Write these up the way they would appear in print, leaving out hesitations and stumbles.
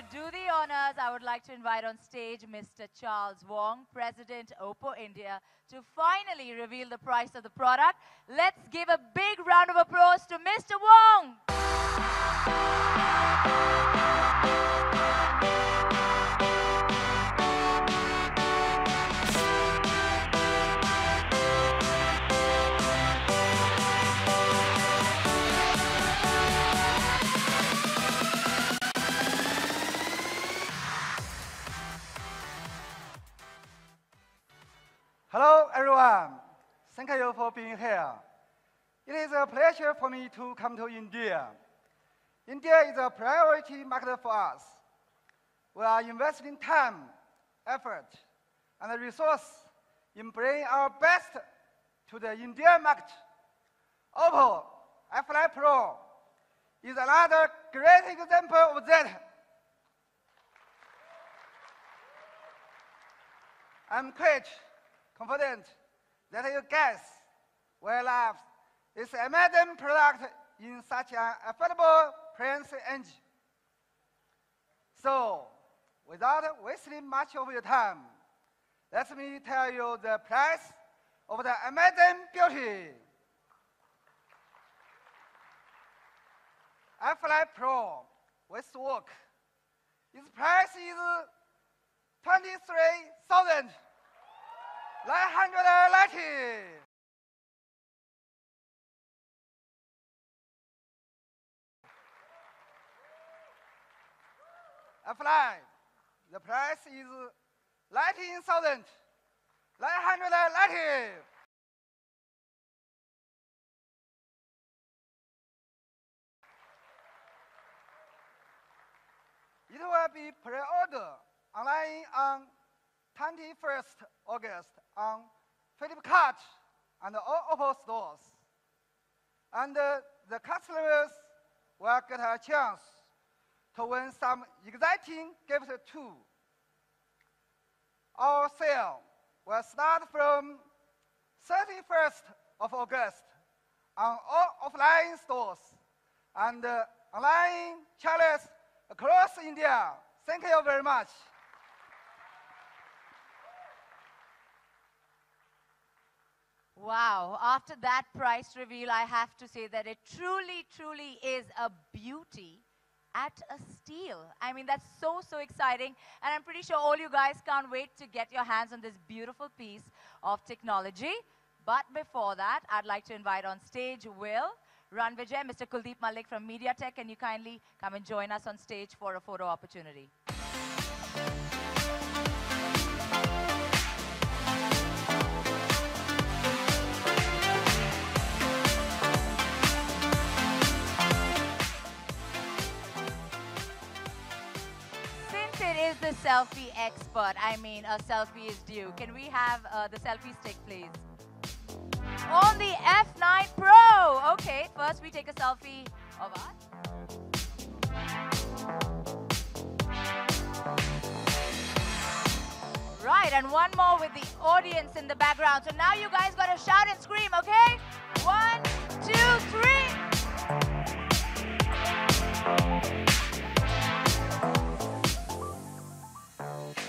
to do the honors, I would like to invite on stage Mr. Charles Wong, President, Oppo India, to finally reveal the price of the product. Let's give a big round of applause to Mr. Wong. Hello, everyone. Thank you for being here. It is a pleasure for me to come to India. India is a priority market for us. We are investing time, effort, and resource in bringing our best to the Indian market. Oppo F9 Pro is another great example of that. I'm quite confident that you guys will love this amazing product in such an affordable price range. So, without wasting much of your time, let me tell you the price of the amazing beauty. F9 Pro with work. Its price is 23,990. F9, the price is 19,990. It will be pre-ordered online on 21st August on Flipkart and all Oppo stores. And the customers will get a chance to win some exciting gifts too. Our sale will start from 31st of August on all offline stores and online channels across India. Thank you very much. Wow, after that price reveal, I have to say that it truly, truly is a beauty at a steal. I mean, that's so, so exciting. And I'm pretty sure all you guys can't wait to get your hands on this beautiful piece of technology. But before that, I'd like to invite on stage Will, Ranvijay, Mr. Kuldeep Malik from MediaTek. Can you kindly come and join us on stage for a photo opportunity? Is the selfie expert. I mean, a selfie is due. Can we have the selfie stick, please? On the F9 Pro. Okay, first we take a selfie of us. Right, and one more with the audience in the background. So now you guys got to shout and scream, okay? 1, 2, 3.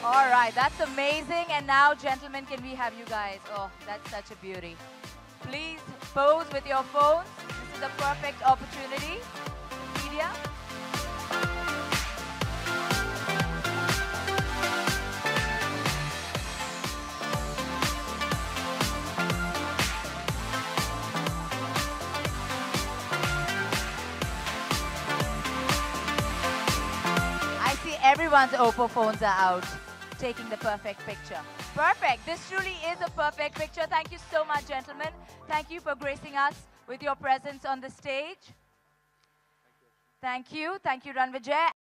All right, that's amazing. And now, gentlemen, can we have you guys? Oh, that's such a beauty. Please pose with your phones. This is a perfect opportunity. Media. I see everyone's Oppo phones are out, taking the perfect picture. Perfect. This truly is a perfect picture. Thank you so much, gentlemen. Thank you for gracing us with your presence on the stage. Thank you. Thank you, Ranvijay.